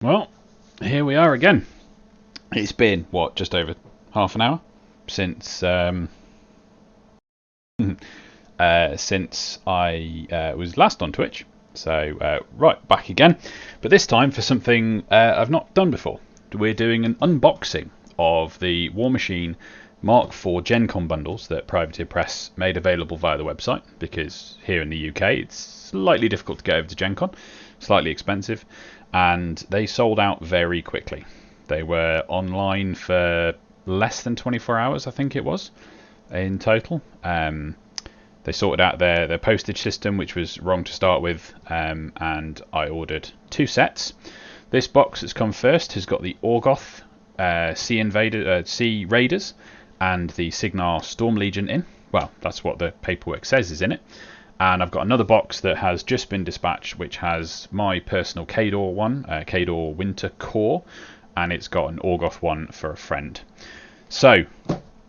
Well, here we are again. It's been, what, just over half an hour since since I was last on Twitch. So, right, back again. But this time for something I've not done before. We're doing an unboxing of the Warmachine Mark IV GenCon bundles that Privateer Press made available via the website, because here in the UK it's slightly difficult to get over to GenCon, slightly expensive, and they sold out very quickly. They were online for less than 24 hours, I think it was, in total. They sorted out their postage system, which was wrong to start with, and I ordered 2 sets. This box that's come first has got the Orgoth Sea Raiders and the Cygnar Storm Legion in. Well, that's what the paperwork says is in it. And I've got another box that has just been dispatched, which has my personal Khador one, Khador Winter Core, and it's got an Orgoth one for a friend. So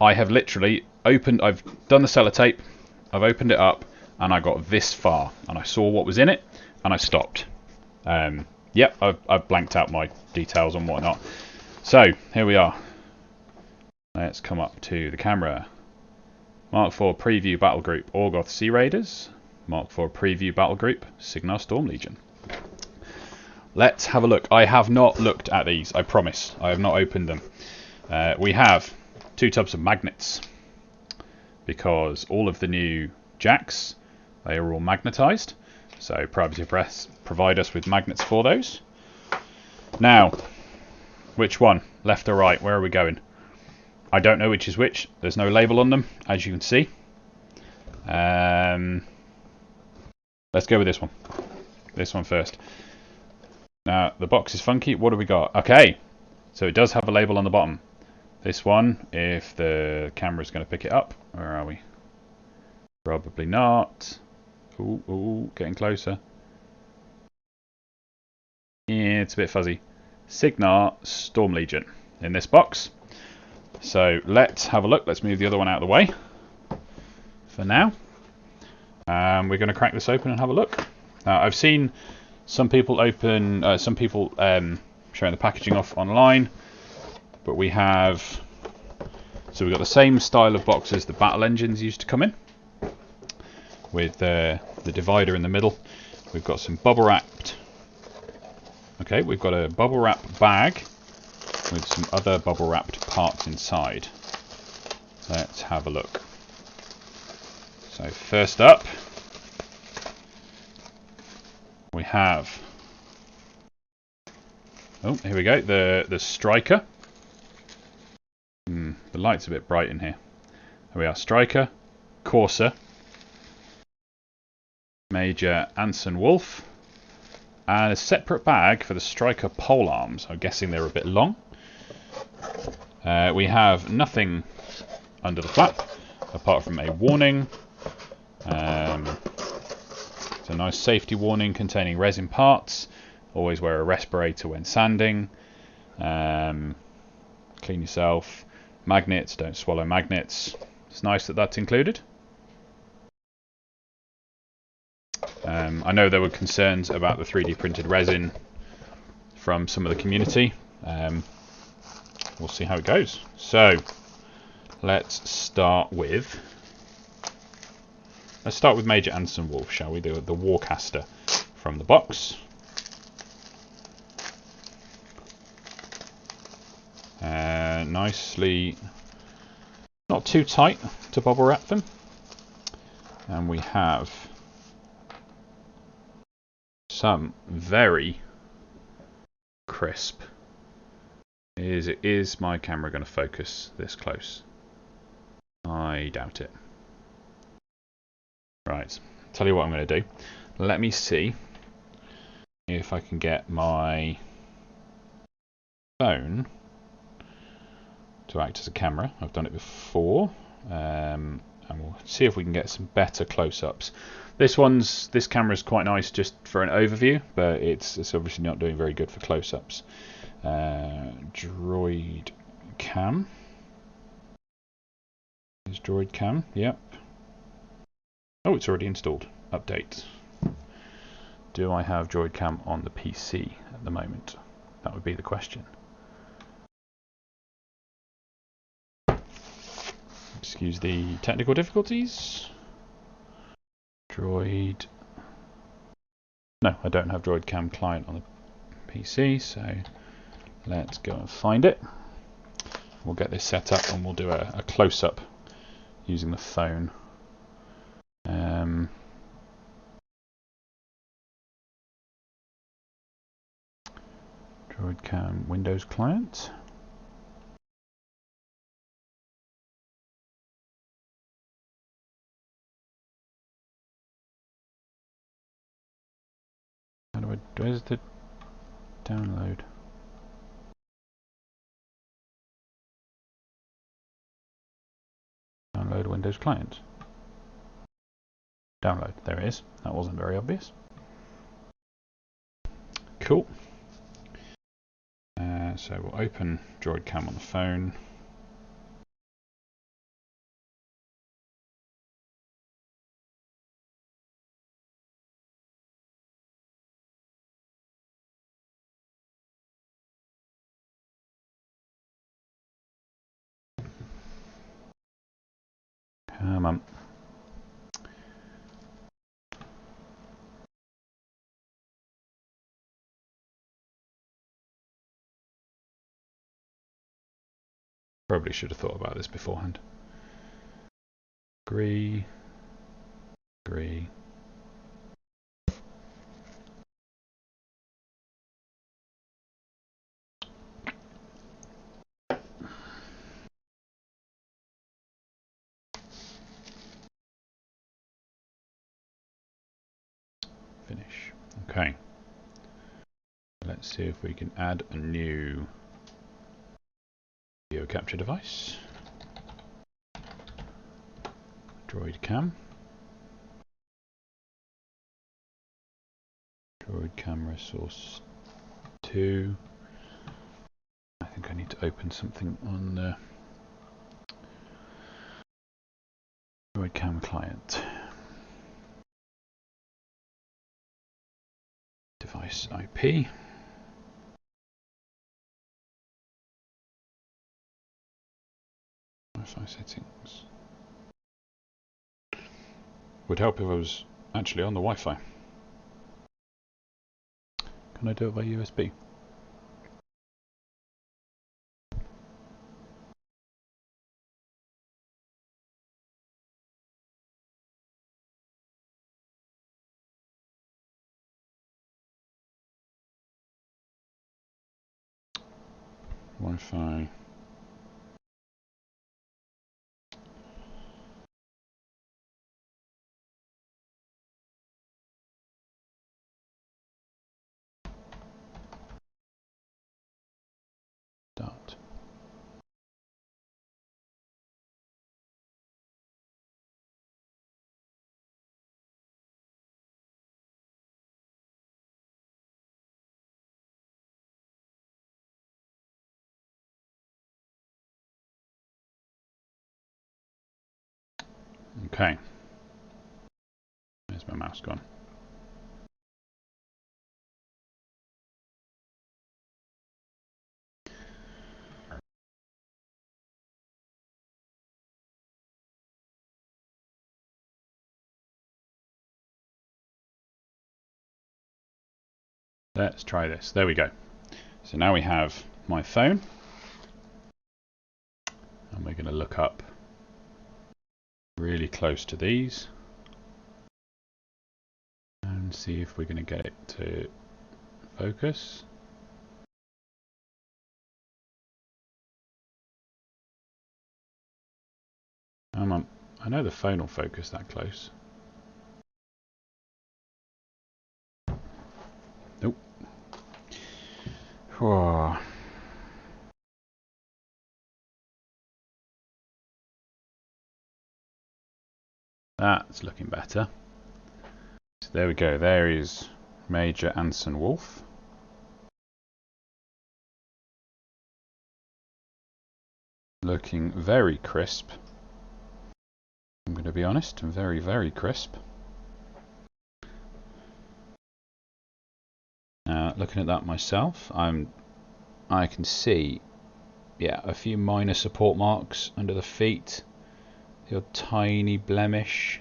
I have literally opened, I've done the sellotape, I've opened it up, and I got this far, and I saw what was in it, and I stopped. Yep, I've blanked out my details and whatnot. So here we are. Let's come up to the camera. Mark IV Preview Battle Group Orgoth Sea Raiders. Mark IV Preview Battle Group Cygnar Storm Legion. Let's have a look. I have not looked at these, I promise. I have not opened them. We have 2 tubs of magnets, because all of the new jacks, they are all magnetized. So Privateer Press provide us with magnets for those. Now, which one? Left or right? Where are we going? I don't know which is which. There's no label on them, as you can see. Let's go with this one. This one first. Now, the box is funky. What do we got? Okay, so it does have a label on the bottom. This one, if the camera's going to pick it up. Where are we? Probably not. Ooh, getting closer. Yeah, it's a bit fuzzy. Cygnar Storm Legion in this box. So let's have a look. Let's move the other one out of the way for now. We're going to crack this open and have a look. Now, I've seen some people open, showing the packaging off online, but we have, so we've got the same style of boxes the battle engines used to come in, with the divider in the middle. We've got some bubble wrapped. Okay, we've got a bubble wrap bag with some other bubble wrapped parts inside. Let's have a look. So first up, we have, oh, here we go, the Striker. The light's a bit bright in here. Here we are, Striker, Corsair, Major Anson Wolf, and a separate bag for the Striker pole arms. I'm guessing they're a bit long. We have nothing under the flap apart from a warning. It's a nice safety warning containing resin parts. Always wear a respirator when sanding. Clean yourself. Magnets, don't swallow magnets. It's nice that that's included. I know there were concerns about the 3D printed resin from some of the community. We'll see how it goes. So let's start with Major Anson Wolf, shall we? The Warcaster from the box. Nicely, not too tight to bubble wrap them. And we have some very crisp. Is my camera going to focus this close? I doubt it. Right, tell you what I'm going to do. Let me see if I can get my phone to act as a camera. I've done it before, and we'll see if we can get some better close-ups. This camera is quite nice just for an overview, but it's obviously not doing very good for close-ups. Droid cam. Is Droid cam? Yep. Oh, it's already installed. Update. Do I have Droid cam on the PC at the moment? That would be the question. Excuse the technical difficulties. Droid. No, I don't have Droid Cam client on the PC, so let's go and find it. We'll get this set up and we'll do a close-up using the phone. Droid Cam Windows client. Where's the download? Download Windows client. Download, there it is. That wasn't very obvious. Cool. So we'll open Droid Cam on the phone. Come on. Probably should have thought about this beforehand. Agree. Agree. Finish. Okay. Let's see if we can add a new video capture device. Droid Cam. Droid camera source 2. I think I need to open something on the Droid Cam client. Device IP. Wi-Fi settings. Would help if I was actually on the Wi-Fi. Can I do it by USB? Wi-Fi. Start. Okay. Where's my mouse gone? Let's try this. There we go. So now we have my phone. And we're going to look up really close to these. And see if we're going to get it to focus. I know the phone will focus that close. Nope. Whoa. That's looking better. So there we go. There is Major Anson Wolf. Looking very crisp. I'm going to be honest, very, very crisp. Looking at that myself, I'm I can see, yeah, a few minor support marks under the feet. The odd tiny blemish.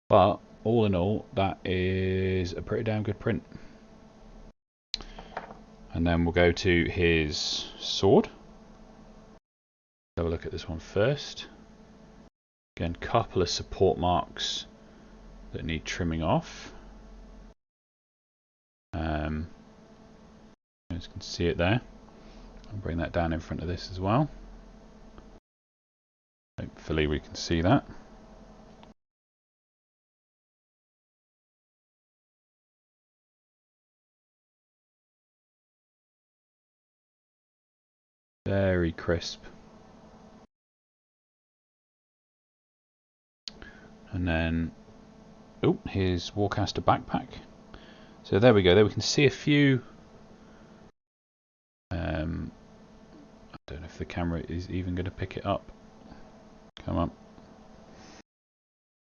But all in all, that is a pretty damn good print. And then we'll go to his sword. Have a look at this one first. Again, couple of support marks that need trimming off. You guys can see it there. I'll bring that down in front of this as well. Hopefully we can see that. Very crisp. And then, oh, here's Warcaster backpack. So there we go. There we can see a few. I don't know if the camera is even going to pick it up. Come on.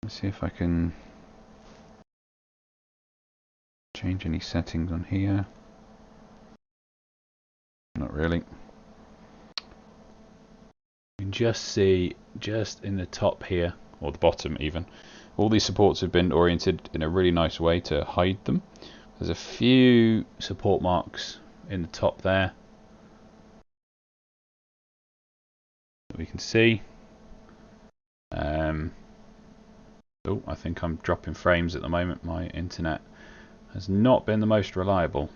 Let's see if I can change any settings on here. Not really. You can just see, just in the top here, or the bottom even, all these supports have been oriented in a really nice way to hide them. There's a few support marks in the top there that we can see. Oh, I think I'm dropping frames at the moment. My internet has not been the most reliable.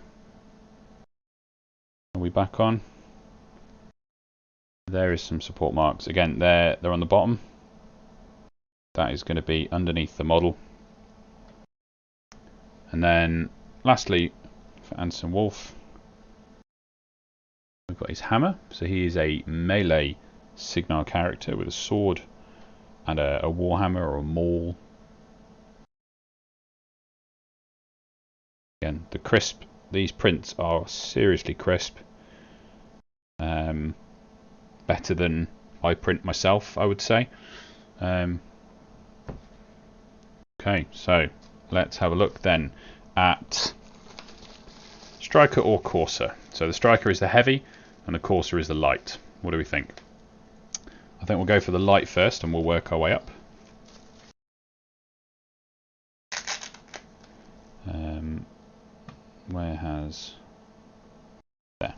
Are we back on? There is some support marks. Again, they're on the bottom. That is going to be underneath the model. And then, lastly, for Anson Wolf, we've got his hammer. So he is a melee Cygnar character with a sword and a warhammer or a maul. Again, the crisp. These prints are seriously crisp. Better than I print myself, I would say. Okay, so let's have a look then at Striker or Courser. So the Striker is the heavy and the Courser is the light. What do we think? I think we'll go for the light first and we'll work our way up. Where has... There.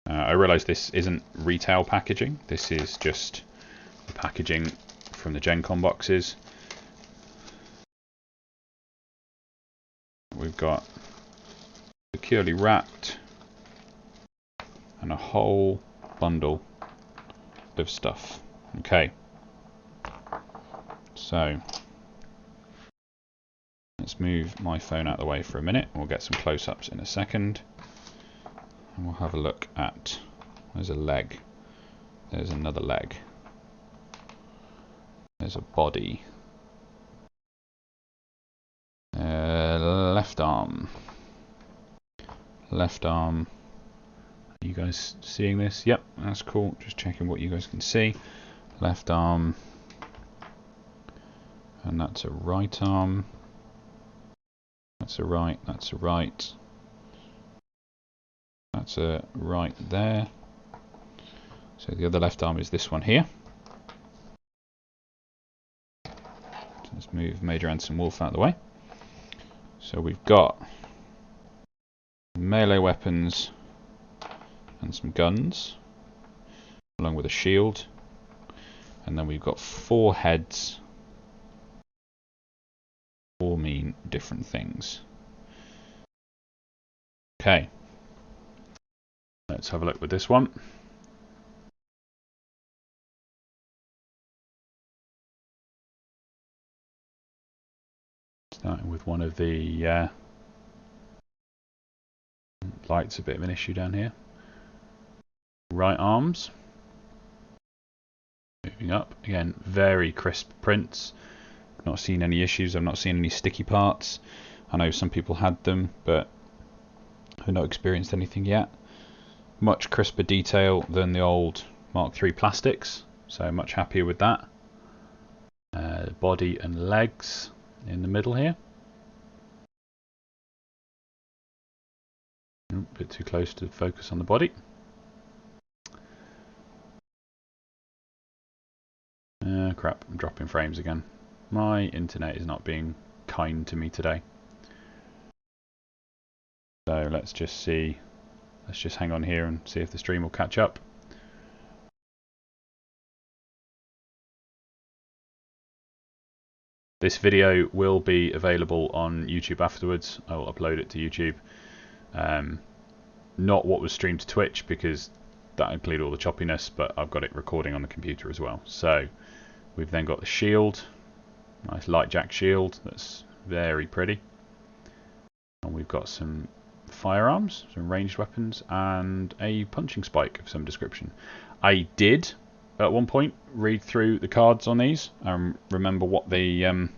I realise this isn't retail packaging. This is just the packaging from the GenCon boxes. We've got securely wrapped and a whole bundle of stuff. Okay. So let's move my phone out of the way for a minute. We'll get some close-ups in a second. And we'll have a look at, there's a leg, there's another leg, there's a body, left arm, are you guys seeing this? Yep, that's cool, just checking what you guys can see. Left arm, and that's a right arm, that's a right, that's a right. That's a right there. So the other left arm is this one here. So let's move Major Anson Wolf out of the way. So we've got melee weapons and some guns, along with a shield. And then we've got 4 heads. 4 mean different things. Okay. Let's have a look with this one. Starting with one of the lights, a bit of an issue down here. Right arms. Moving up. Again, very crisp prints. Not seen any issues. I've not seen any sticky parts. I know some people had them, but I've not experienced anything yet. Much crisper detail than the old Mark III plastics, so much happier with that. body and legs in the middle here. A bit too close to focus on the body. Crap, I'm dropping frames again. My internet is not being kind to me today. So let's just see. Let's just hang on here and see if the stream will catch up. This video will be available on YouTube afterwards. I will upload it to YouTube. Not what was streamed to Twitch, because that included all the choppiness, but I've got it recording on the computer as well. So we've then got the shield, nice light jack shield, that's very pretty. And we've got some firearms, some ranged weapons, and a punching spike of some description. I did at one point read through the cards on these and remember what the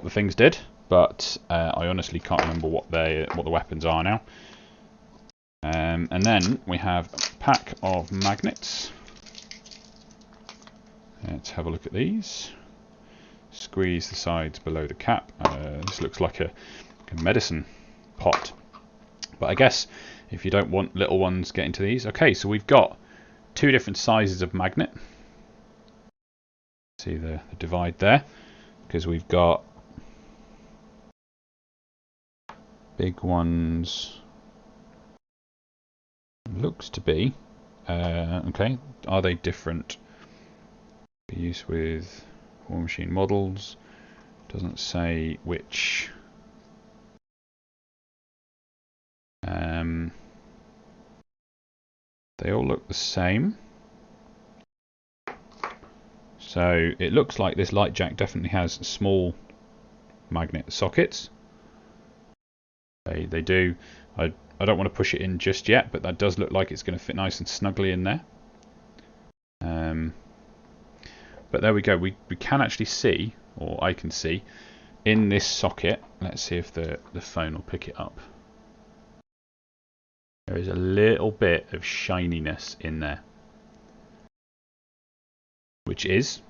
things did, but I honestly can't remember what the weapons are now. And then we have a pack of magnets. Let's have a look at these. Squeeze the sides below the cap. This looks like a medicine pot, but I guess if you don't want little ones getting to these. Okay, so we've got two different sizes of magnet. See the divide there, because we've got big ones. Looks to be okay. Are they different? Be used with Warmachine models. Doesn't say which. They all look the same. So it looks like this light jack definitely has small magnet sockets. They do. I don't want to push it in just yet, but that does look like it's going to fit nice and snugly in there. But there we go. We can actually see, or I can see, in this socket. Let's see if the phone will pick it up. There is a little bit of shininess in there, which is,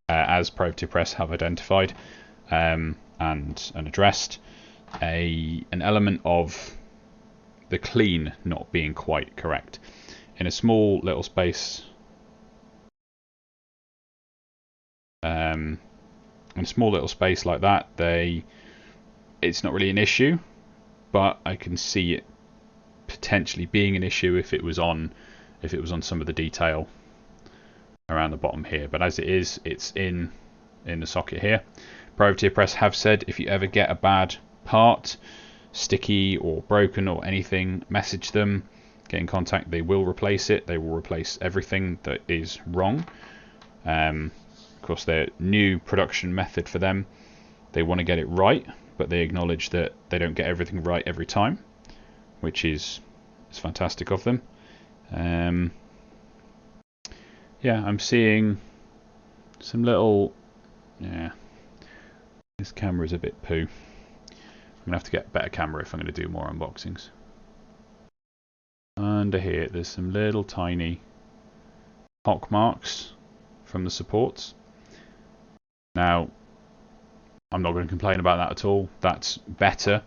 as Proactive Press have identified and addressed, an element of the clean not being quite correct. In a small little space, like that, it's not really an issue, but I can see it potentially being an issue if it was on some of the detail around the bottom here. But as it is, it's in the socket here. Proactive Press have said if you ever get a bad part, sticky or broken or anything, message them, get in contact. They will replace it. They will replace everything that is wrong. Of course, their new production method for them, they want to get it right, but they acknowledge that they don't get everything right every time, which is fantastic of them. Yeah, I'm seeing some little, this camera is a bit poo. I'm going to have to get a better camera if I'm going to do more unboxings. Under here, there's some little tiny pock marks from the supports. Now, I'm not going to complain about that at all. That's better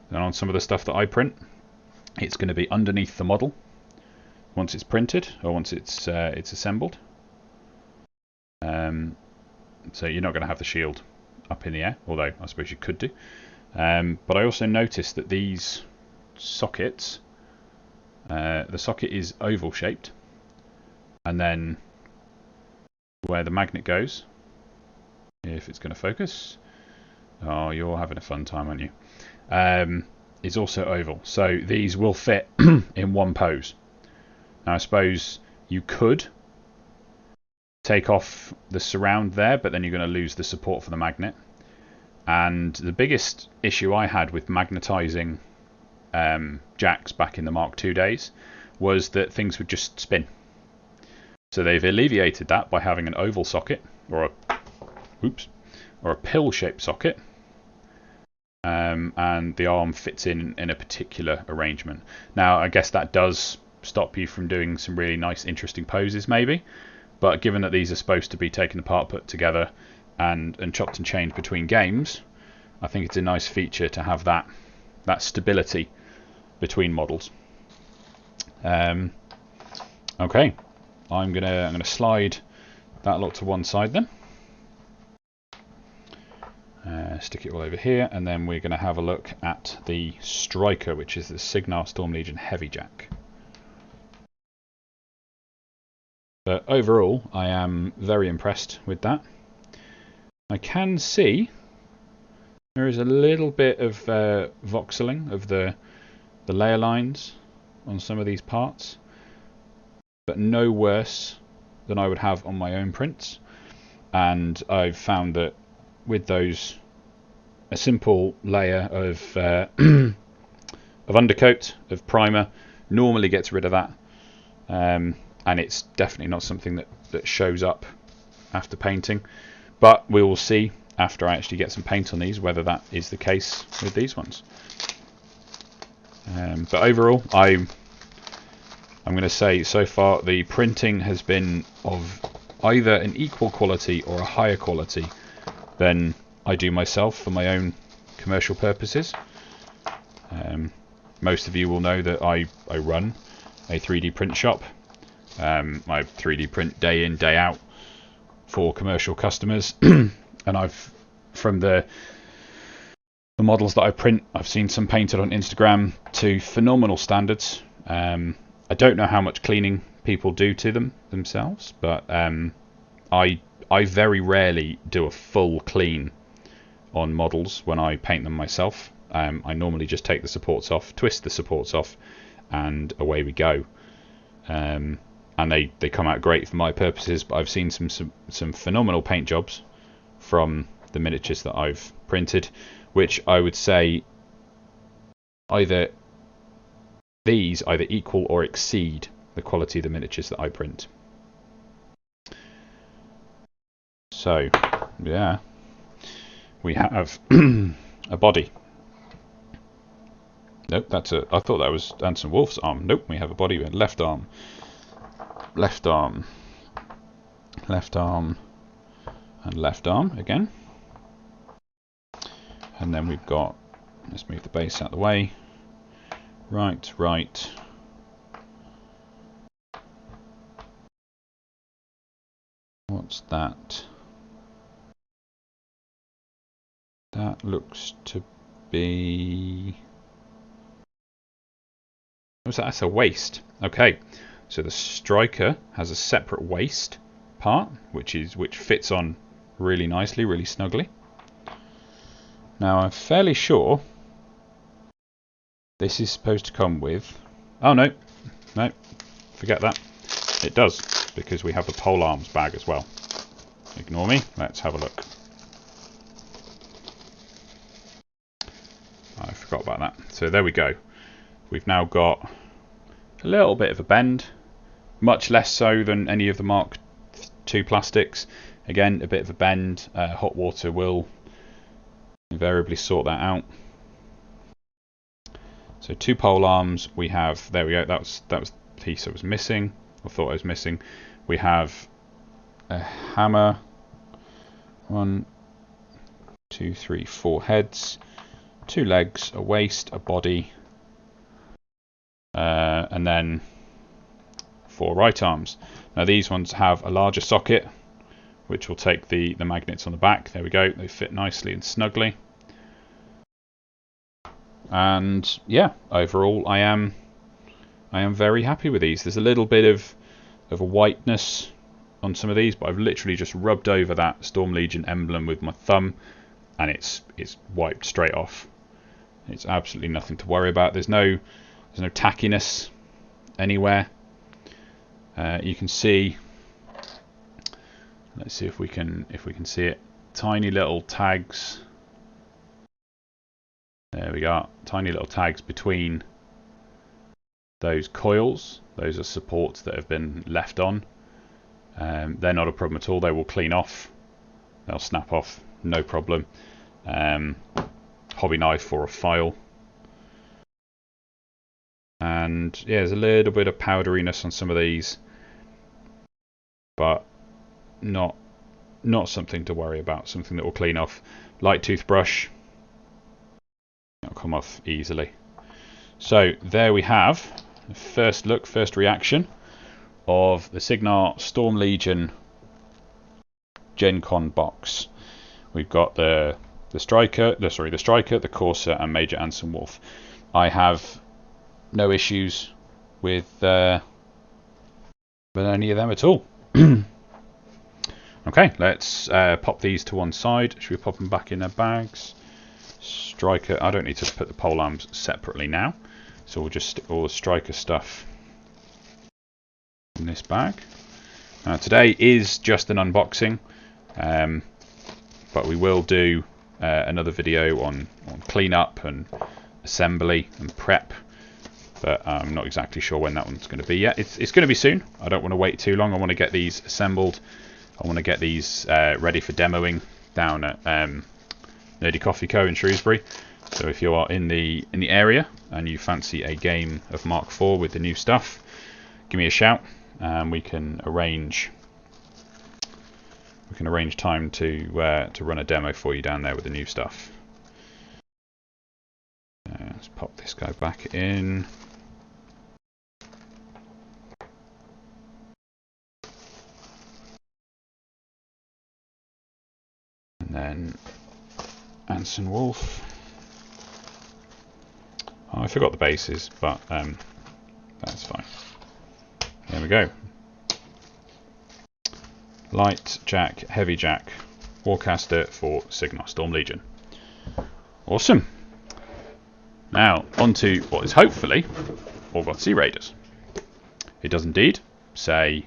than on some of the stuff that I print. It's going to be underneath the model once it's printed, or once it's assembled. So you're not going to have the shield up in the air, although I suppose you could do. But I also noticed that these sockets, the socket is oval shaped, and then where the magnet goes, if it's going to focus, oh, you're having a fun time, aren't you? Is also oval, so these will fit in one pose. Now I suppose you could take off the surround there, but then you're going to lose the support for the magnet. And the biggest issue I had with magnetizing jacks back in the Mark II days was that things would just spin. So they've alleviated that by having an oval socket, or a pill-shaped socket, and the arm fits in a particular arrangement. Now I guess that does stop you from doing some really nice, interesting poses, maybe. but given that these are supposed to be taken apart, put together, and chopped and changed between games, I think it's a nice feature to have that stability between models. Okay, I'm gonna slide that lot to one side then. Stick it all over here, and then we're going to have a look at the Striker, which is the Cygnar Storm Legion Heavy Jack. But overall, I am very impressed with that. I can see there is a little bit of voxeling of the layer lines on some of these parts, but no worse than I would have on my own prints. And I've found that with those, a simple layer of of undercoat, of primer, normally gets rid of that, and it's definitely not something that shows up after painting. But we will see after I actually get some paint on these whether that is the case with these ones. But overall, I'm going to say so far the printing has been of either an equal quality or a higher quality than I do myself for my own commercial purposes. Most of you will know that I run a 3D print shop. I 3D print day in, day out for commercial customers, and from the models that I print, I've seen some painted on Instagram to phenomenal standards. I don't know how much cleaning people do to them themselves, but I very rarely do a full clean on models when I paint them myself. I normally just take the supports off, twist the supports off, and away we go. And they come out great for my purposes, but I've seen some phenomenal paint jobs from the miniatures that I've printed, which I would say either equal or exceed the quality of the miniatures that I print. So, yeah, we have a body. Nope, I thought that was Anson Wolf's arm. Nope, we have a body with left arm, left arm, left arm, and left arm again. And then we've got, let's move the base out of the way. Right, right. What's that? That looks to be... That's a waist. Okay, so the Striker has a separate waist part, which fits on really nicely, really snugly. Now I'm fairly sure this is supposed to come with... Oh no, forget that. It does, because we have the pole arms bag as well. Ignore me, let's have a look. I forgot about that. So there we go. We've now got a little bit of a bend, much less so than any of the Mark II plastics. Again, a bit of a bend. Hot water will invariably sort that out. So 2 pole arms. We have, there we go. That was the piece I was missing. I thought I was missing. We have a hammer. 1, 2, 3, 4 heads. 2 legs, a waist, a body, and then 4 right arms. Now these ones have a larger socket, which will take the magnets on the back. There we go. They fit nicely and snugly. And yeah, overall I am very happy with these. There's a little bit of a whiteness on some of these, but I've literally just rubbed over that Storm Legion emblem with my thumb, and it's wiped straight off. It's absolutely nothing to worry about. There's no tackiness anywhere. You can see. Let's see if we can see it. Tiny little tags. There we go. Tiny little tags between those coils. Those are supports that have been left on. They're not a problem at all. They will clean off. They'll snap off, no problem. Hobby knife or a file. And yeah, there's a little bit of powderiness on some of these, but not something to worry about. Something that will clean off. Light toothbrush, it'll come off easily. So there we have the first look, first reaction of the Cygnar Storm Legion GenCon box. We've got the Striker, the Corsair, and Major Anson Wolf. I have no issues with any of them at all. Okay, let's pop these to one side. Should we pop them back in their bags? Striker, I don't need to put the pole arms separately now, so we'll just stick all the Striker stuff in this bag. Today is just an unboxing, but we will do another video on cleanup and assembly and prep, but I'm not exactly sure when that one's going to be yet. It's going to be soon. I don't want to wait too long. I want to get these assembled. I want to get these ready for demoing down at Nerdy Coffee Co in Shrewsbury. So if you are in the area and you fancy a game of Mark IV with the new stuff, give me a shout and we can arrange time to run a demo for you down there with the new stuff. Let's pop this guy back in. And then Anson Wolf. Oh, I forgot the bases, but that's fine. There we go. Light jack, heavy jack, Warcaster for Cygnar Storm Legion. Awesome. Now on to what is hopefully Orgoth Sea Raiders. It does indeed say.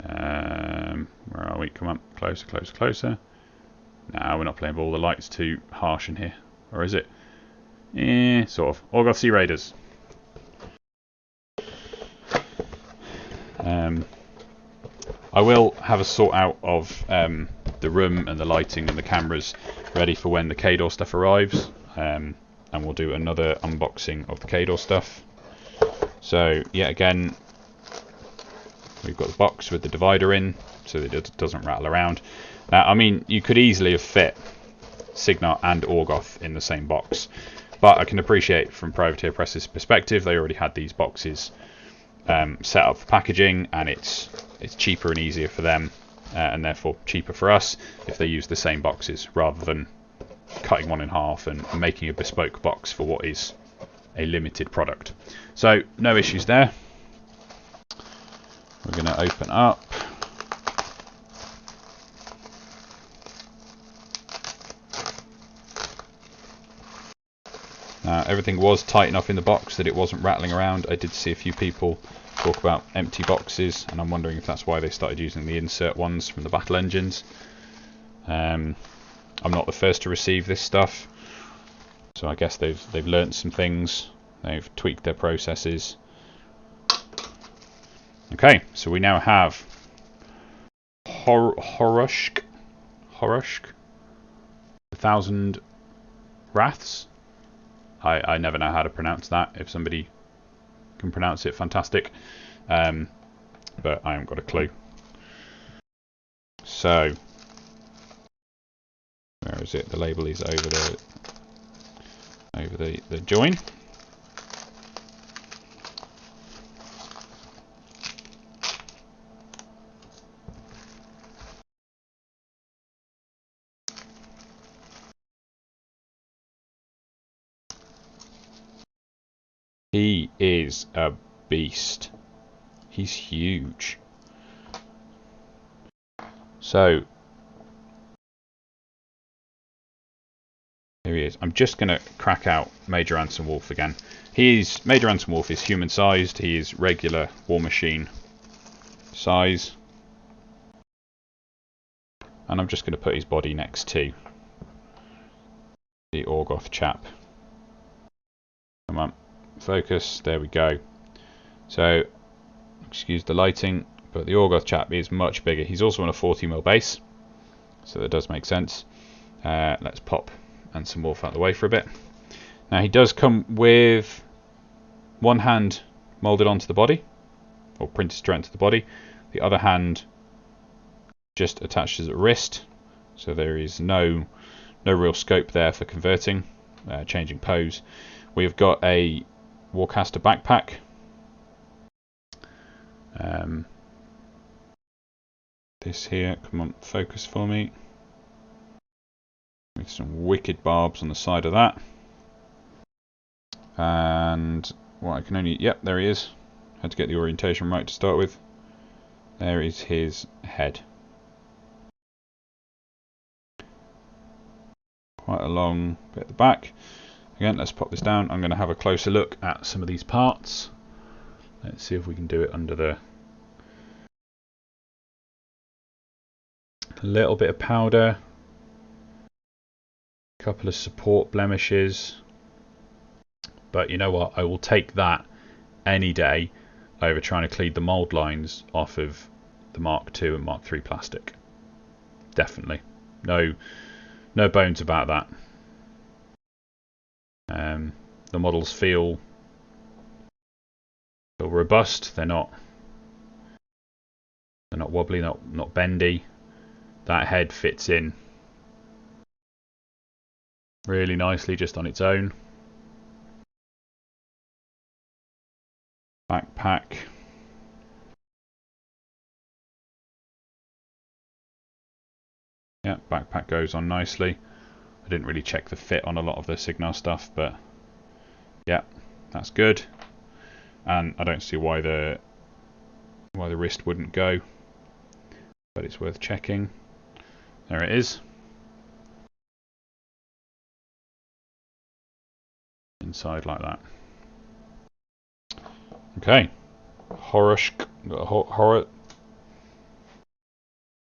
Where are we? Come on, closer, closer, closer. No, we're not playing ball. The light's too harsh in here, or is it? Sort of. Orgoth Sea Raiders. I will have a sort out of the room and the lighting and the cameras ready for when the Kador stuff arrives, and we'll do another unboxing of the Kador stuff. So yet again, we've got the box with the divider in, so that it doesn't rattle around. Now, I mean, you could easily have fit Cygnar and Orgoth in the same box, but I can appreciate from Privateer Press's perspective, they already had these boxes set up for packaging, and it's cheaper and easier for them, and therefore cheaper for us if they use the same boxes rather than cutting one in half and making a bespoke box for what is a limited product. So no issues there. We're going to open up. Now everything was tight enough in the box that it wasn't rattling around. I did see a few people talk about empty boxes, and I'm wondering if that's why they started using the insert ones from the battle engines. I'm not the first to receive this stuff, so I guess they've learnt some things. They've tweaked their processes. Okay, so we now have Horushk, 1,000 Wraths. I never know how to pronounce that. If somebody can pronounce it, fantastic. But I haven't got a clue. So, where is it? The label is over the join. He is a beast. He's huge. So here he is. I'm just going to crack out Major Anson Wolf again. Major Anson Wolf is human sized. He is regular Warmachine size. And I'm just going to put his body next to the Orgoth chap. Come on. Focus, there we go. So, excuse the lighting, but the Orgoth chap is much bigger. He's also on a 40mm base, so that does make sense. Let's pop Anson Wolf out of the way for a bit. Now he does come with one hand moulded onto the body, or printed straight into the body. The other hand just attached as a wrist, so there is no real scope there for converting, changing pose. We've got a Warcaster backpack. This here, come on, focus for me. With some wicked barbs on the side of that. And what I can only, yep, there he is. Had to get the orientation right to start with. There is his head. Quite a long bit at the back. Again, let's pop this down. I'm going to have a closer look at some of these parts. Let's see if we can do it under the... A little bit of powder. A couple of support blemishes. But you know what? I will take that any day over trying to clean the mould lines off of the Mark II and Mark III plastic. Definitely. No bones about that. The models feel robust. They're not wobbly, not bendy. That head fits in really nicely just on its own. Backpack. Yeah, backpack goes on nicely. I didn't really check the fit on a lot of the Cygnar stuff, but yeah, that's good. And I don't see why the wrist wouldn't go, but it's worth checking. There it is. Inside like that. Okay. Horror.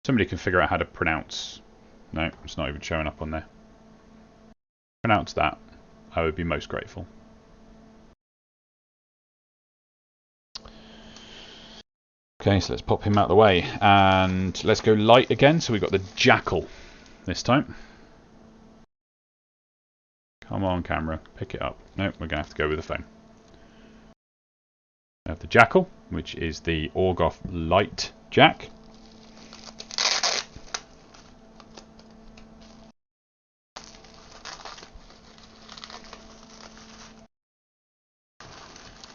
Somebody can figure out how to pronounce. No, it's not even showing up on there. Pronounce that. I would be most grateful. Okay, so let's pop him out of the way. And let's go light again. So we've got the Jackal this time. Come on, camera. Pick it up. Nope, we're going to have to go with the phone. We have the Jackal, which is the Orgoth Light Jack.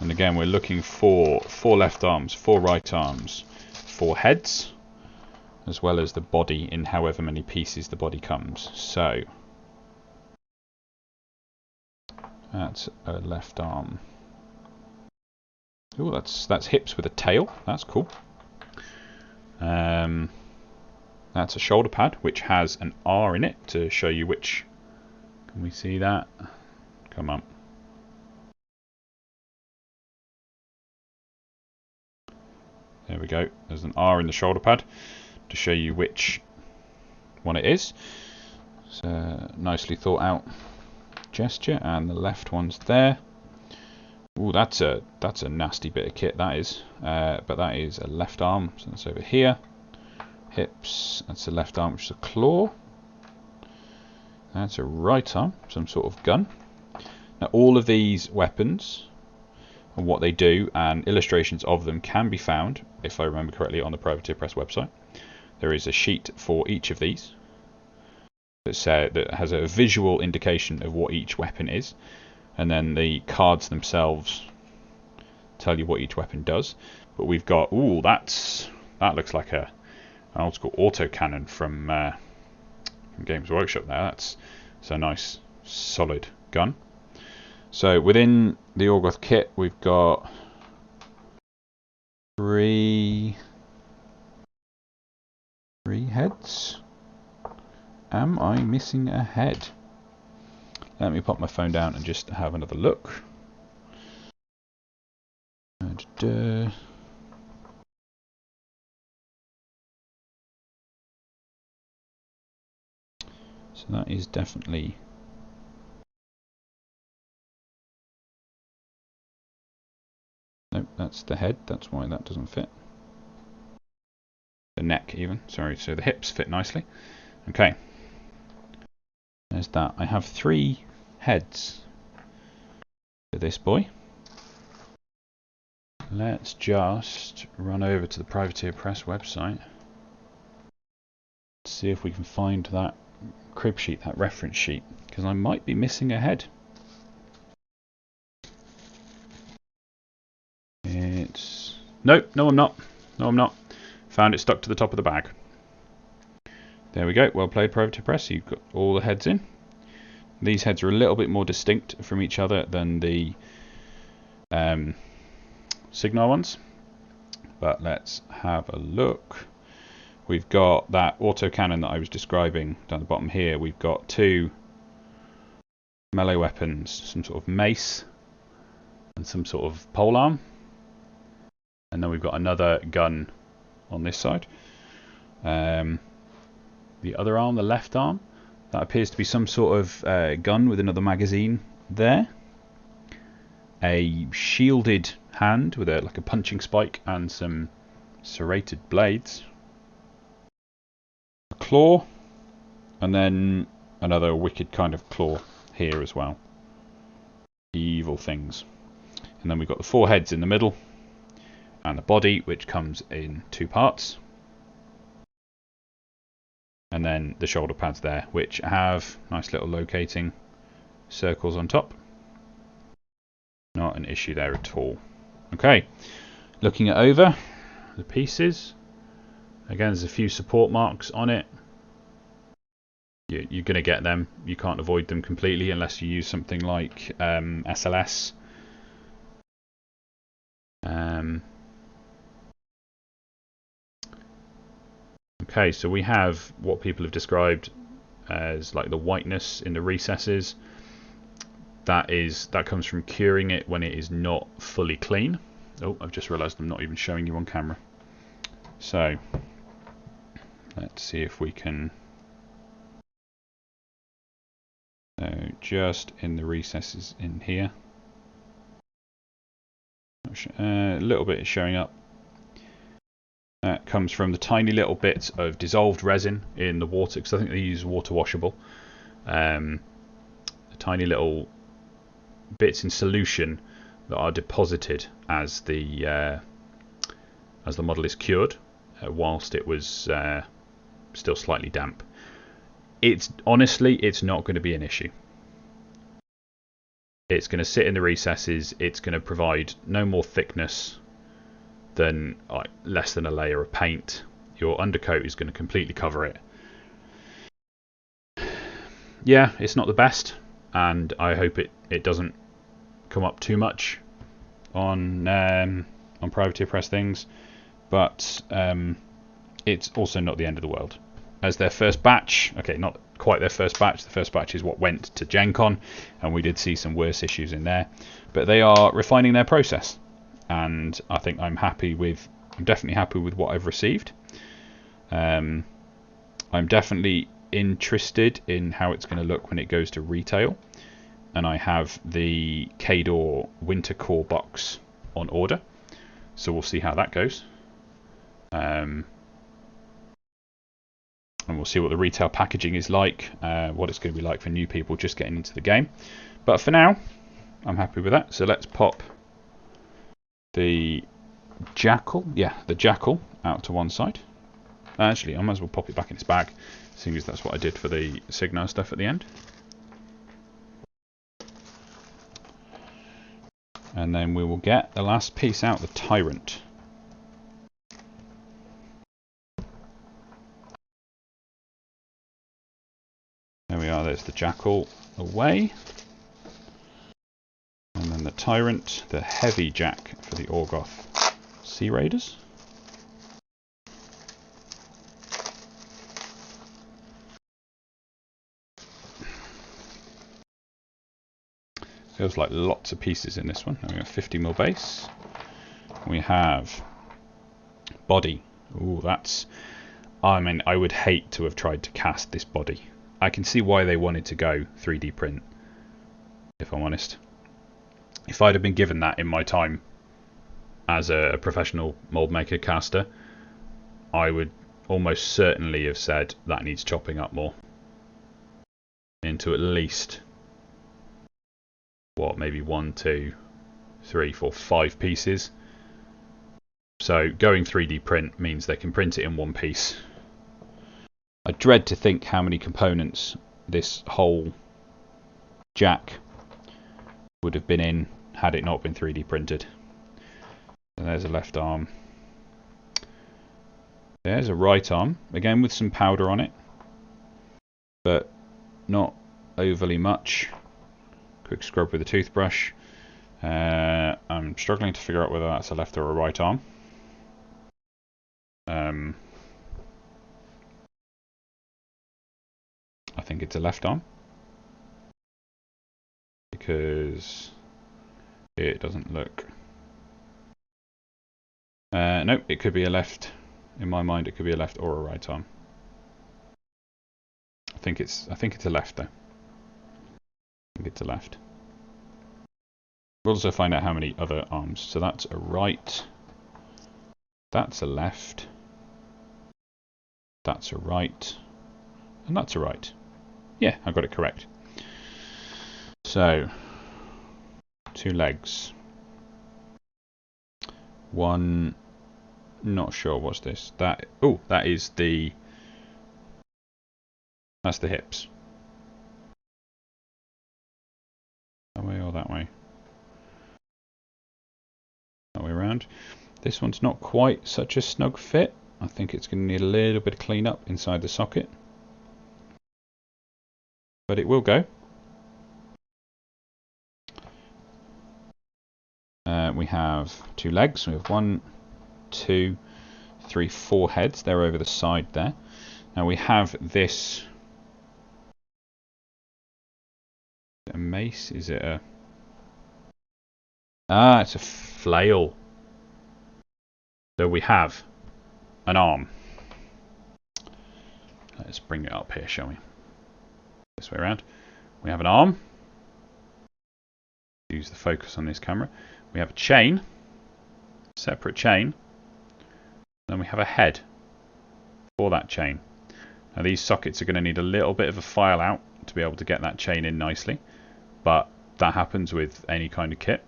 And again, we're looking for 4 left arms, 4 right arms, 4 heads, as well as the body in however many pieces the body comes. So that's a left arm. Oh, that's hips with a tail. That's cool. That's a shoulder pad which has an R in it to show you which. Can we see that? Come on. There we go. There's an R in the shoulder pad to show you which one it is. It's a nicely thought out gesture, and the left one's there. Ooh, that's a nasty bit of kit, that is. But that is a left arm, so that's over here. Hips, that's a left arm, which is a claw. That's a right arm, some sort of gun. Now, all of these weapons and what they do and illustrations of them can be found, if I remember correctly, on the Privateer Press website. There is a sheet for each of these that has a visual indication of what each weapon is, and then the cards themselves tell you what each weapon does. But we've got, ooh, that looks like an old school autocannon from Games Workshop there. That's a nice solid gun. So within the Orgoth kit, we've got 3 heads. Am I missing a head? Let me pop my phone down and just have another look. So that is definitely... Nope, that's the head, that's why that doesn't fit. The neck even, sorry, so the hips fit nicely. Okay. There's that. I have 3 heads for this boy. Let's just run over to the Privateer Press website. see if we can find that crib sheet, that reference sheet, because I might be missing a head. It's... Nope, no I'm not. No I'm not. Found it stuck to the top of the bag. There we go. Well played, Privateer Press. You've got all the heads in. These heads are a little bit more distinct from each other than the Cygnar ones. But let's have a look. We've got that autocannon that I was describing down the bottom here. We've got two melee weapons, some sort of mace and some sort of polearm. And then we've got another gun on this side. The other arm, the left arm, that appears to be some sort of gun with another magazine there. A shielded hand with like a punching spike and some serrated blades. A claw, and then another wicked kind of claw here as well. Evil things. And then we've got the four heads in the middle, and the body, which comes in two parts. And then the shoulder pads there, which have nice little locating circles on top. Not an issue there at all. Okay, looking it over, the pieces. Again, there's a few support marks on it. You're going to get them. You can't avoid them completely unless you use something like SLS. Okay, so we have what people have described as like the whiteness in the recesses. That comes from curing it when it is not fully clean. Oh, I've just realised I'm not even showing you on camera. So let's see if we can. So just in the recesses in here, a little bit is showing up. That comes from the tiny little bits of dissolved resin in the water, because I think they use water washable. The tiny little bits in solution that are deposited as the model is cured, whilst it was still slightly damp. Honestly, it's not going to be an issue. It's going to sit in the recesses. It's going to provide no more thickness than less than a layer of paint. Your undercoat is going to completely cover it. Yeah, it's not the best, and I hope it doesn't come up too much on Privateer Press things, but it's also not the end of the world. As their first batch, okay, not quite their first batch, the first batch is what went to GenCon, and we did see some worse issues in there, but they are refining their process. And I think I'm definitely happy with what I've received. I'm definitely interested in how it's going to look when it goes to retail. And I have the Cygnar Winter Core box on order. So we'll see how that goes. And we'll see what the retail packaging is like, what it's going to be like for new people just getting into the game. But for now, I'm happy with that. So let's pop the jackal, the jackal out to one side. Actually, I might as well pop it back in its bag, seeing as that's what I did for the Cygnar stuff at the end. And then we will get the last piece out, the tyrant. There we are, there's the jackal away. And then the tyrant, the heavy jack for the Orgoth Sea Raiders. Feels like lots of pieces in this one. We have 50mm base. We have body. Ooh, that's... I mean, I would hate to have tried to cast this body. I can see why they wanted to go 3D print, if I'm honest. If I'd have been given that in my time as a professional mold maker caster, I would almost certainly have said that needs chopping up more into at least, what, maybe 1, 2, 3, 4, 5 pieces. So going 3D print means they can print it in one piece. I dread to think how many components this whole jack would have been in had it not been 3D printed. And there's a left arm. There's a right arm, again with some powder on it, but not overly much. Quick scrub with a toothbrush. I'm struggling to figure out whether that's a left or a right arm. I think it's a left arm because it doesn't look. Nope, it could be a left. In my mind, it could be a left or a right arm. I think it's a left though. I think it's a left. We'll also find out how many other arms. So that's a right. That's a left. That's a right. And that's a right. Yeah, I got it correct. So, 2 legs. One, not sure what's this. That, oh, that is the, that's the hips. That way or that way? That way around. This one's not quite such a snug fit. I think it's going to need a little bit of clean up inside the socket. But it will go. We have 2 legs. We have 1, 2, 3, 4 heads. They're over the side there. Now we have this. Is it a mace? Is it a? Ah, it's a flail. So we have an arm. Let's bring it up here, shall we? This way around. We have an arm. Use the focus on this camera. We have a chain, separate chain. Then we have a head for that chain. Now these sockets are going to need a little bit of a file out to be able to get that chain in nicely, but that happens with any kind of kit,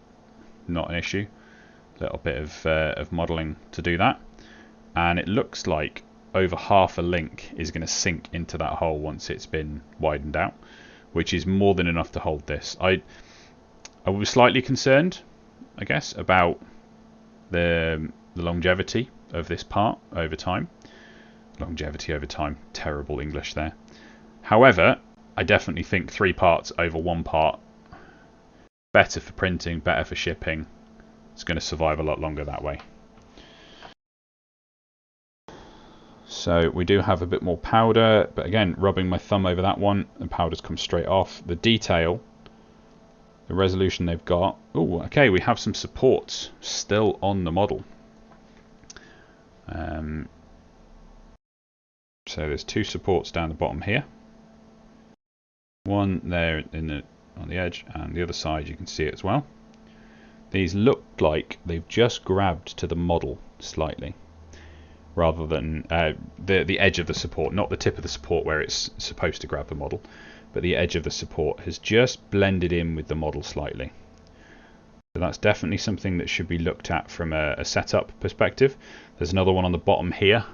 not an issue. A little bit of modelling to do that, and it looks like over half a link is going to sink into that hole once it's been widened out, which is more than enough to hold this. I was slightly concerned, I guess, about the longevity of this part over time. Longevity over time, terrible English there. However, I definitely think 3 parts over 1 part, better for printing, better for shipping. It's going to survive a lot longer that way. So we do have a bit more powder, but again, rubbing my thumb over that one, the powder's come straight off. The detail, the resolution they've got. Oh, okay, we have some supports still on the model. So there's 2 supports down the bottom here. One there on the edge, and the other side you can see it as well. These look like they've just grabbed to the model slightly, rather than the edge of the support, not the tip of the support where it's supposed to grab the model, but the edge of the support has just blended in with the model slightly. So that's definitely something that should be looked at from a setup perspective. There's another one on the bottom here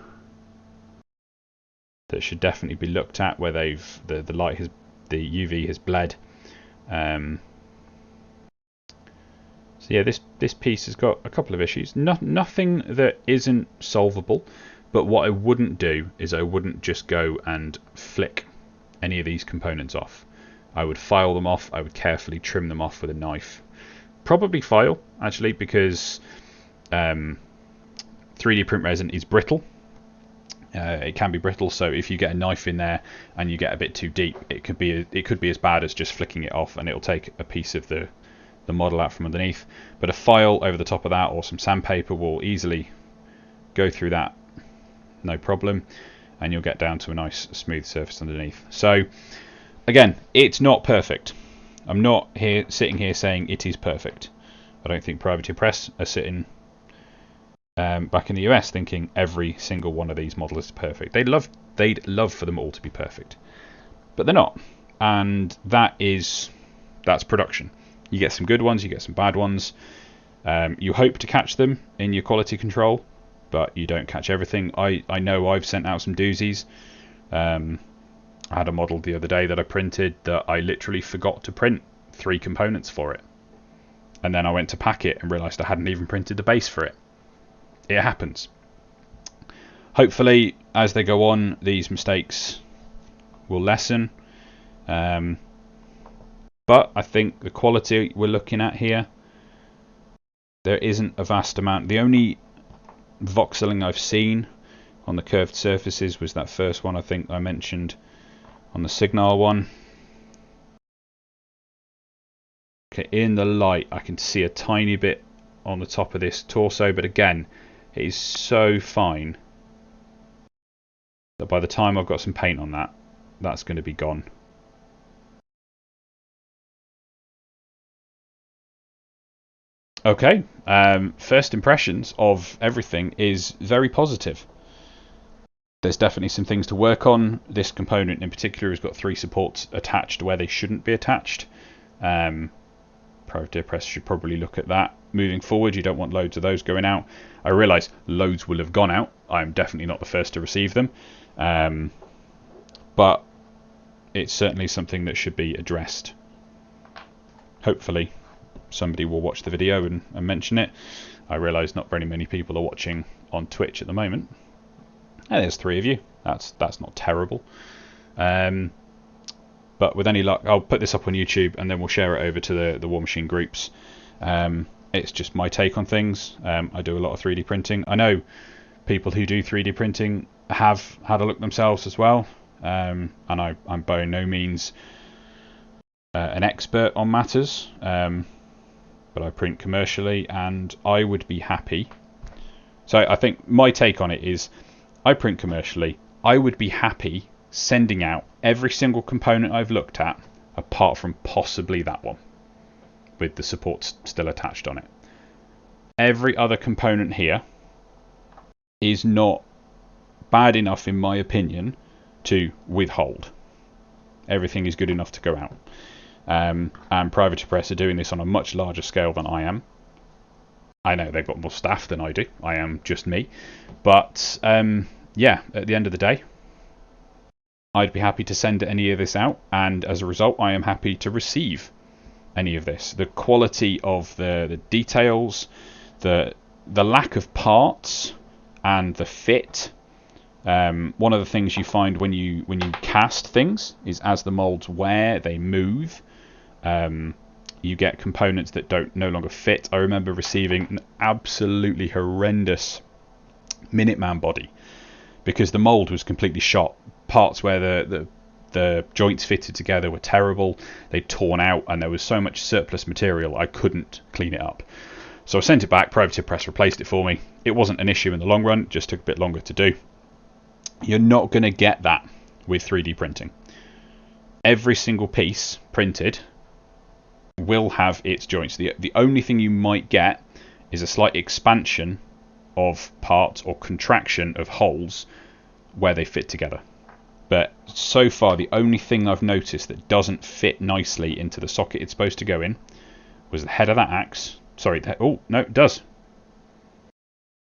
that should definitely be looked at, where the light has, the UV has bled. So yeah, this piece has got a couple of issues. Nothing that isn't solvable, but what I wouldn't do is I wouldn't just go and flick any of these components off. I would file them off. I would carefully trim them off with a knife. Probably file, actually, because 3D print resin is brittle. It can be brittle, so if you get a knife in there and you get a bit too deep, it could be as bad as just flicking it off, and it'll take a piece of the model out from underneath. But a file over the top of that or some sandpaper will easily go through that, no problem, and you'll get down to a nice smooth surface underneath. So again, it's not perfect. I'm not sitting here saying it is perfect. I don't think Privateer Press are sitting back in the US thinking every single one of these models is perfect. They'd love for them all to be perfect, but they're not, and that's production. You get some good ones, you get some bad ones. You hope to catch them in your quality control, but you don't catch everything. I know I've sent out some doozies I had a model the other day that I printed that I literally forgot to print 3 components for it. And then I went to pack it and realised I hadn't even printed the base for it. It happens. Hopefully, as they go on, these mistakes will lessen. But I think the quality we're looking at here, there isn't a vast amount. The only voxeling I've seen on the curved surfaces was that first one I think I mentioned on the Cygnar one. Okay, in the light I can see a tiny bit on the top of this torso, but again, it is so fine that by the time I've got some paint on that, that's going to be gone. Okay, first impressions of everything is very positive. There's definitely some things to work on. This component in particular has got 3 supports attached where they shouldn't be attached. Privateer Press should probably look at that moving forward. You don't want loads of those going out. I realise loads will have gone out. I'm definitely not the first to receive them. But it's certainly something that should be addressed. Hopefully somebody will watch the video and mention it. I realise not very many people are watching on Twitch at the moment. And there's 3 of you. That's not terrible. But with any luck, I'll put this up on YouTube and then we'll share it over to the Warmachine groups. It's just my take on things. I do a lot of 3D printing. I know people who do 3D printing have had a look themselves as well. And I'm by no means an expert on matters. But I print commercially and I would be happy. So I think my take on it is, I print commercially. I would be happy sending out every single component I've looked at, apart from possibly that one, with the supports still attached on it. Every other component here is not bad enough, in my opinion, to withhold. Everything is good enough to go out. And Privateer Press are doing this on a much larger scale than I am. I know they've got more staff than I do. I am just me. But yeah, at the end of the day, I'd be happy to send any of this out, and as a result I am happy to receive any of this. The quality of the details, the lack of parts and the fit. One of the things you find when you cast things is, as the molds wear, they move. You get components that no longer fit. I remember receiving an absolutely horrendous Minuteman body because the mold was completely shot. Parts where the joints fitted together were terrible. They'd torn out and there was so much surplus material I couldn't clean it up. So I sent it back. Privateer Press replaced it for me. It wasn't an issue in the long run. It just took a bit longer to do. You're not going to get that with 3D printing. Every single piece printed will have its joints. The only thing you might get is a slight expansion of parts or contraction of holes where they fit together. But so far the only thing I've noticed that doesn't fit nicely into the socket it's supposed to go in was the head of that axe. Sorry, oh no, it does.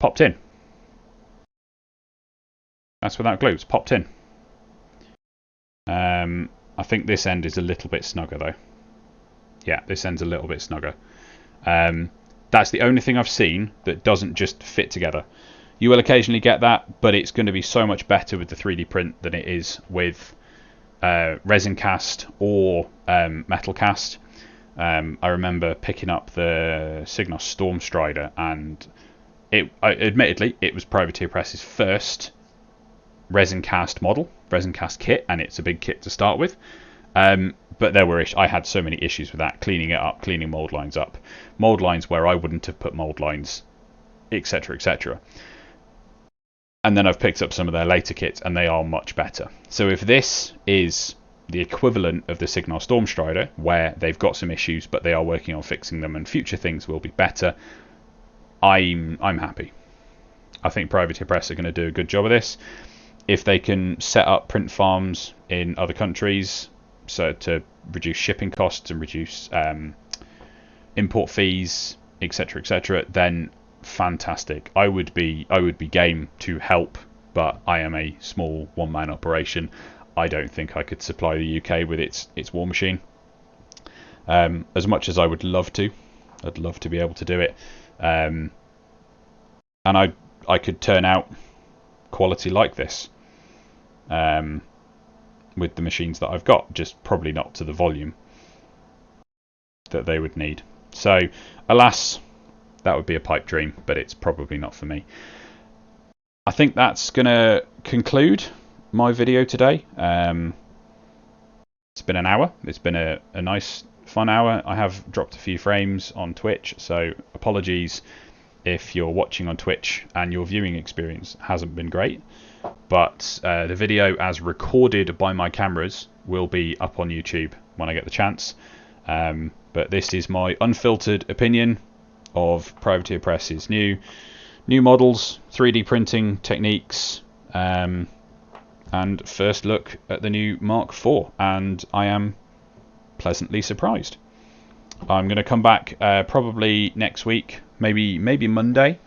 Popped in. That's without glue, it's popped in. I think this end is a little bit snugger though. Yeah, this end's a little bit snugger. That's the only thing I've seen that doesn't just fit together. You will occasionally get that, but it's going to be so much better with the 3D print than it is with resin cast or metal cast. I remember picking up the Cygnar Storm Strider, and admittedly it was Privateer Press's first resin cast model, resin cast kit, and it's a big kit to start with. But there were I had so many issues with that, cleaning it up, cleaning mold lines up, mold lines where I wouldn't have put mold lines, etc., etc. And then I've picked up some of their later kits, and they are much better. So if this is the equivalent of the Cygnar Storm Strider, where they've got some issues but they are working on fixing them and future things will be better, I'm happy. I think Privateer Press are going to do a good job of this. If they can set up print farms in other countries, so to reduce shipping costs and reduce import fees, etc., etc., then fantastic. I would be game to help but I am a small one-man operation. I don't think I could supply the UK with its war machine. As much as I would love to, I'd love to be able to do it, and I could turn out quality like this with the machines that I've got, just probably not to the volume that they would need. So alas, that would be a pipe dream, but it's probably not for me. I think that's gonna conclude my video today. It's been an hour. It's been a nice fun hour. I have dropped a few frames on Twitch, so apologies if you're watching on Twitch and your viewing experience hasn't been great, but the video as recorded by my cameras will be up on YouTube when I get the chance. But this is my unfiltered opinion of Privateer Press's new models, 3D printing techniques, and first look at the new Mark IV, and I am pleasantly surprised. I'm going to come back probably next week, maybe Monday.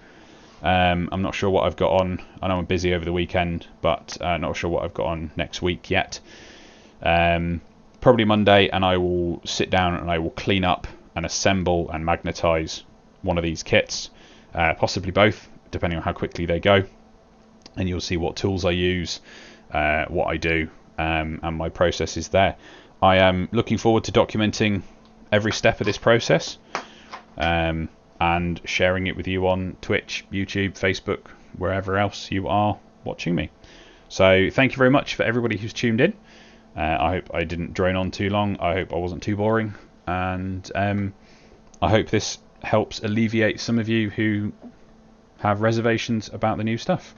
I'm not sure what I've got on. I know I'm busy over the weekend, but not sure what I've got on next week yet. Probably Monday, and I will sit down and I will clean up and assemble and magnetize one of these kits, possibly both, depending on how quickly they go. And you'll see what tools I use, what I do, and my process is there. I am looking forward to documenting every step of this process and sharing it with you on Twitch, YouTube, Facebook, wherever else you are watching me. So thank you very much for everybody who's tuned in. I hope I didn't drone on too long. I hope I wasn't too boring, and I hope this helps alleviate some of you who have reservations about the new stuff.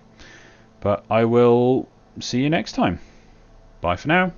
But I will see you next time. Bye for now.